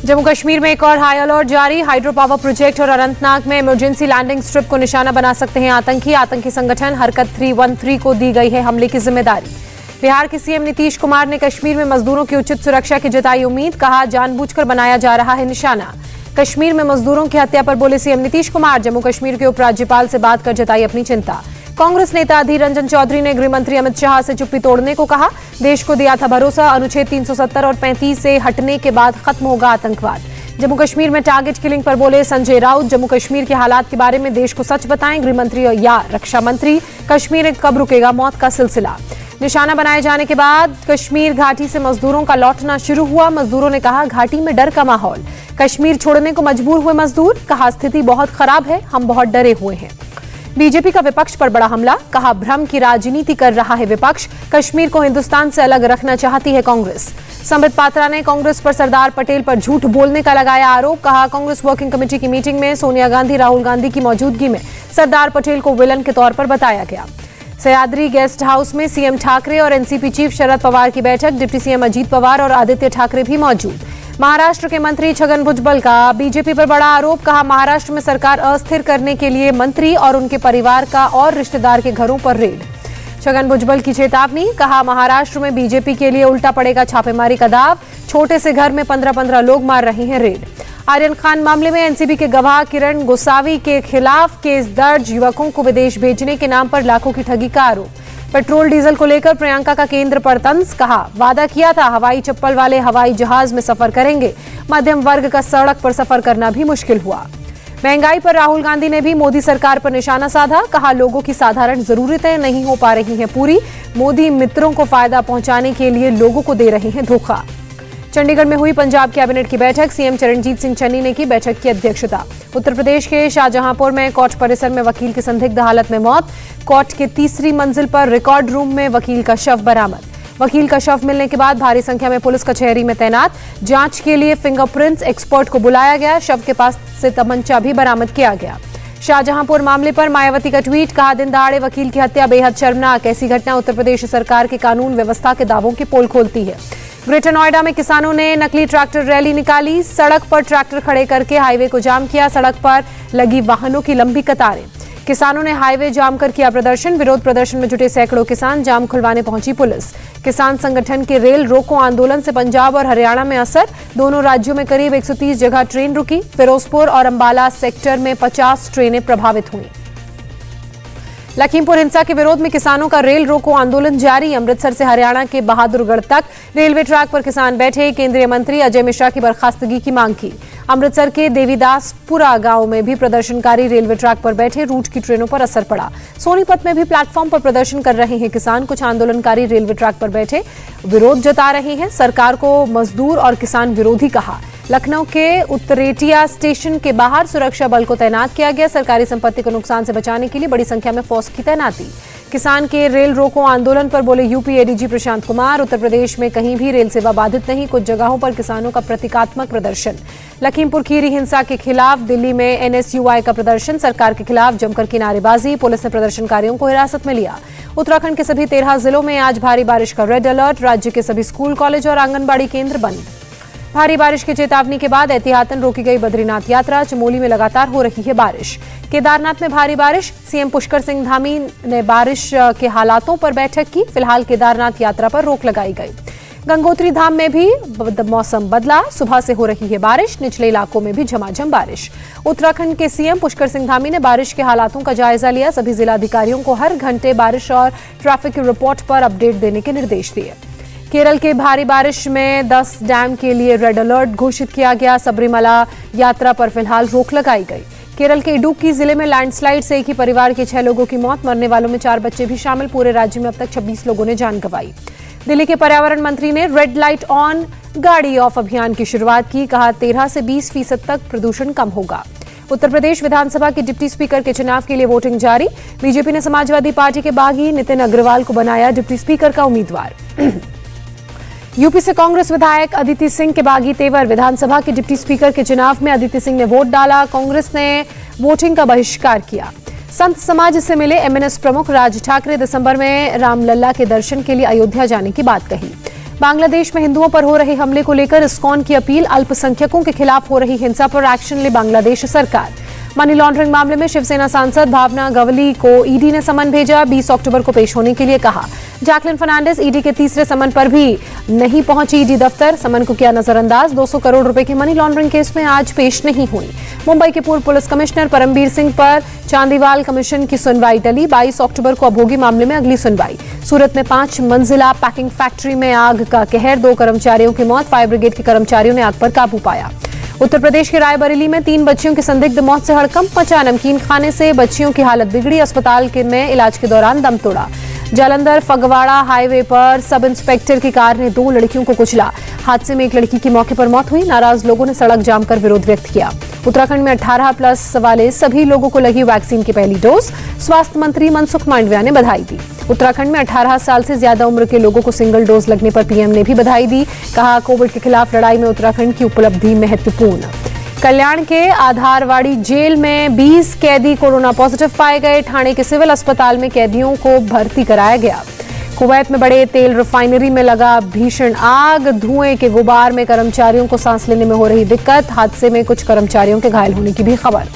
जम्मू कश्मीर में एक और हाई अलर्ट जारी। हाइड्रो पावर प्रोजेक्ट और अनंतनाग में इमरजेंसी लैंडिंग स्ट्रिप को निशाना बना सकते हैं आतंकी संगठन हरकत 313 को दी गई है हमले की जिम्मेदारी। बिहार के सीएम नीतीश कुमार ने कश्मीर में मजदूरों की उचित सुरक्षा की जताई उम्मीद। कहा, जानबूझकर बनाया जा रहा है निशाना। कश्मीर में मजदूरों की हत्या पर बोले सीएम नीतीश कुमार। जम्मू कश्मीर के उपराज्यपाल से बात कर जताई अपनी चिंता। कांग्रेस नेता अधीर रंजन चौधरी ने गृह मंत्री अमित शाह से चुप्पी तोड़ने को कहा। देश को दिया था भरोसा, अनुच्छेद 370 और 35 से हटने के बाद खत्म होगा आतंकवाद। जम्मू कश्मीर में टारगेट किलिंग पर बोले संजय राउत। जम्मू कश्मीर के हालात के बारे में देश को सच बताएं गृह मंत्री या रक्षा मंत्री। कश्मीर में कब रुकेगा मौत का सिलसिला। निशाना बनाए जाने के बाद कश्मीर घाटी से मजदूरों का लौटना शुरू हुआ। मजदूरों ने कहा, घाटी में डर का माहौल। कश्मीर छोड़ने को मजबूर हुए मजदूर। कहा, स्थिति बहुत खराब है, हम बहुत डरे हुए हैं। बीजेपी का विपक्ष पर बड़ा हमला। कहा, भ्रम की राजनीति कर रहा है विपक्ष। कश्मीर को हिंदुस्तान से अलग रखना चाहती है कांग्रेस। संबित पात्रा ने कांग्रेस पर सरदार पटेल पर झूठ बोलने का लगाया आरोप। कहा, कांग्रेस वर्किंग कमेटी की मीटिंग में सोनिया गांधी, राहुल गांधी की मौजूदगी में सरदार पटेल को विलन के तौर पर बताया गया। सह्याद्री गेस्ट हाउस में सीएम ठाकरे और एनसीपी चीफ शरद पवार की बैठक। डिप्टी सीएम अजीत पवार और आदित्य ठाकरे भी मौजूद। महाराष्ट्र के मंत्री छगन भुजबल का बीजेपी पर बड़ा आरोप। कहा, महाराष्ट्र में सरकार अस्थिर करने के लिए मंत्री और उनके परिवार का और रिश्तेदार के घरों पर रेड। छगन भुजबल की चेतावनी। कहा, महाराष्ट्र में बीजेपी के लिए उल्टा पड़ेगा छापेमारी का दाव। छोटे से घर में 15-15 लोग मार रहे हैं रेड। आर्यन खान मामले में एनसीबी के गवाह किरण गोसावी के खिलाफ केस दर्ज। युवकों को विदेश भेजने के नाम पर लाखों की ठगी का आरोप। पेट्रोल डीजल को लेकर प्रियंका का केंद्र पर तंज। कहा, वादा किया था हवाई चप्पल वाले हवाई जहाज में सफर करेंगे। मध्यम वर्ग का सड़क पर सफर करना भी मुश्किल हुआ। महंगाई पर राहुल गांधी ने भी मोदी सरकार पर निशाना साधा। कहा, लोगों की साधारण जरूरतें नहीं हो पा रही हैं पूरी। मोदी मित्रों को फायदा पहुंचाने के लिए लोगों को दे रहे हैं धोखा। चंडीगढ़ में हुई पंजाब कैबिनेट की बैठक। सीएम चरणजीत सिंह चन्नी ने की बैठक की अध्यक्षता। उत्तर प्रदेश के शाहजहांपुर में कोर्ट परिसर में वकील की संदिग्ध हालत में मौत। कोर्ट के तीसरी मंजिल पर रिकॉर्ड रूम में वकील का शव बरामद। वकील का शव मिलने के बाद भारी संख्या में पुलिस कचहरी में तैनात। जांच के लिए फिंगरप्रिंट्स एक्सपर्ट को बुलाया गया। शव के पास से तमंचा भी बरामद किया गया। शाहजहांपुर मामले पर मायावती का ट्वीट। कहा, दिन दहाड़े वकील की हत्या बेहद शर्मनाक। ऐसी घटना उत्तर प्रदेश सरकार के कानून व्यवस्था के दावों की पोल खोलती है। ग्रेटर नोएडा में किसानों ने नकली ट्रैक्टर रैली निकाली। सड़क पर ट्रैक्टर खड़े करके हाईवे को जाम किया। सड़क पर लगी वाहनों की लंबी कतारें। किसानों ने हाईवे जाम कर किया प्रदर्शन। विरोध प्रदर्शन में जुटे सैकड़ों किसान। जाम खुलवाने पहुंची पुलिस। किसान संगठन के रेल रोको आंदोलन से पंजाब और हरियाणा में असर। दोनों राज्यों में करीब 130 जगह ट्रेन रुकी। फिरोजपुर और अंबाला सेक्टर में 50 ट्रेनें प्रभावित हुई। लखीमपुर हिंसा के विरोध में किसानों का रेल रोको आंदोलन जारी। अमृतसर से हरियाणा के बहादुरगढ़ तक रेलवे ट्रैक पर किसान बैठे। केंद्रीय मंत्री अजय मिश्रा की बर्खास्तगी की मांग की। अमृतसर के देवीदासपुरा गांव में भी प्रदर्शनकारी रेलवे ट्रैक पर बैठे। रूट की ट्रेनों पर असर पड़ा। सोनीपत में भी प्लेटफॉर्म पर प्रदर्शन कर रहे हैं किसान। कुछ आंदोलनकारी रेलवे ट्रैक पर बैठे विरोध जता रहे हैं। सरकार को मजदूर और किसान विरोधी कहा। लखनऊ के उत्तरेटिया स्टेशन के बाहर सुरक्षा बल को तैनात किया गया। सरकारी संपत्ति को नुकसान से बचाने के लिए बड़ी संख्या में फोर्स की तैनाती। किसान के रेल रोको आंदोलन पर बोले यूपी एडीजी प्रशांत कुमार। उत्तर प्रदेश में कहीं भी रेल सेवा बाधित नहीं। कुछ जगहों पर किसानों का प्रतीकात्मक प्रदर्शन। लखीमपुर खीरी हिंसा के खिलाफ दिल्ली में एनएसयूआई का प्रदर्शन। सरकार के खिलाफ जमकर की नारेबाजी। पुलिस ने प्रदर्शनकारियों को हिरासत में लिया। उत्तराखंड के सभी 13 जिलों में आज भारी बारिश का रेड अलर्ट। राज्य के सभी स्कूल, कॉलेज और आंगनबाड़ी केंद्र बंद। भारी बारिश की चेतावनी के बाद एहतियातन रोकी गई बद्रीनाथ यात्रा। चमोली में लगातार हो रही है बारिश। केदारनाथ में भारी बारिश। सीएम पुष्कर सिंह धामी ने बारिश के हालातों पर बैठक की। फिलहाल केदारनाथ यात्रा पर रोक लगाई गई। गंगोत्री धाम में भी मौसम बदला। सुबह से हो रही है बारिश। निचले इलाकों में भी झमाझम बारिश। उत्तराखंड के सीएम पुष्कर सिंह धामी ने बारिश के हालातों का जायजा लिया। सभी जिलाधिकारियों को हर घंटे बारिश और ट्रैफिक की रिपोर्ट पर अपडेट देने के निर्देश दिए। केरल के भारी बारिश में 10 डैम के लिए रेड अलर्ट घोषित किया गया। सबरीमला यात्रा पर फिलहाल रोक लगाई गई। केरल के इडुक्की जिले में लैंडस्लाइड से एक ही परिवार के 6 लोगों की मौत। मरने वालों में 4 बच्चे भी शामिल। पूरे राज्य में अब तक 26 लोगों ने जान गंवाई। दिल्ली के पर्यावरण मंत्री ने रेड लाइट ऑन गाड़ी ऑफ अभियान की शुरुआत की। कहा, 13 से 20% तक प्रदूषण कम होगा। उत्तर प्रदेश विधानसभा के डिप्टी स्पीकर के चुनाव के लिए वोटिंग जारी। बीजेपी ने समाजवादी पार्टी के बागी नितिन अग्रवाल को बनाया डिप्टी स्पीकर का उम्मीदवार। यूपी से कांग्रेस विधायक अदिति सिंह के बागी तेवर। विधानसभा के डिप्टी स्पीकर के चुनाव में अदिति सिंह ने वोट डाला। कांग्रेस ने वोटिंग का बहिष्कार किया। संत समाज से मिले एमएनएस प्रमुख राज ठाकरे। दिसंबर में रामलला के दर्शन के लिए अयोध्या जाने की बात कही। बांग्लादेश में हिंदुओं पर हो रहे हमले को लेकर इस्कॉन की अपील, अल्पसंख्यकों के खिलाफ हो रही हिंसा पर एक्शन ले बांग्लादेश सरकार। मनी लॉन्ड्रिंग मामले में शिवसेना सांसद भावना गवली को ईडी ने समन भेजा, 20 अक्टूबर को पेश होने के लिए कहा। जैकलिन फर्नांडिस ईडी के तीसरे समन पर भी नहीं पहुंची ईडी दफ्तर, समन को किया नजरअंदाज। 200 करोड़ रुपए के मनी लॉन्ड्रिंग केस में आज पेश नहीं हुई। मुंबई के पूर्व पुलिस कमिश्नर परमबीर सिंह पर चांदीवाल कमीशन की सुनवाई टली, 22 अक्टूबर को अभोगी मामले में अगली सुनवाई। सूरत में 5 मंजिला पैकिंग फैक्ट्री में आग का कहर, 2 कर्मचारियों की मौत, फायर ब्रिगेड के कर्मचारियों ने आग पर काबू पाया। उत्तर प्रदेश के रायबरेली में 3 बच्चियों की संदिग्ध मौत से हड़कंप मचा, नमकीन खाने से बच्चियों की हालत बिगड़ी, अस्पताल में इलाज के दौरान दम तोड़ा। जालंधर फगवाड़ा हाईवे पर सब इंस्पेक्टर की कार ने 2 लड़कियों को कुचला, हादसे में एक लड़की की मौके पर मौत हुई। नाराज लोगों ने सड़क जाम कर विरोध व्यक्त किया। उत्तराखंड में 18+ वाले सभी लोगों को लगी वैक्सीन की पहली डोज, स्वास्थ्य मंत्री मनसुख मांडविया ने बधाई दी। उत्तराखंड में 18 साल से ज्यादा उम्र के लोगों को सिंगल डोज लगने पर पीएम ने भी बधाई दी, कहा कोविड के खिलाफ लड़ाई में उत्तराखंड की उपलब्धि महत्वपूर्ण। कल्याण के आधारवाड़ी जेल में 20 कैदी कोरोना पॉजिटिव पाए गए, ठाणे के सिविल अस्पताल में कैदियों को भर्ती कराया गया। कुवैत में बड़े तेल रिफाइनरी में लगा भीषण आग, धुएं के गुबार में कर्मचारियों को सांस लेने में हो रही दिक्कत, हादसे में कुछ कर्मचारियों के घायल होने की भी खबर।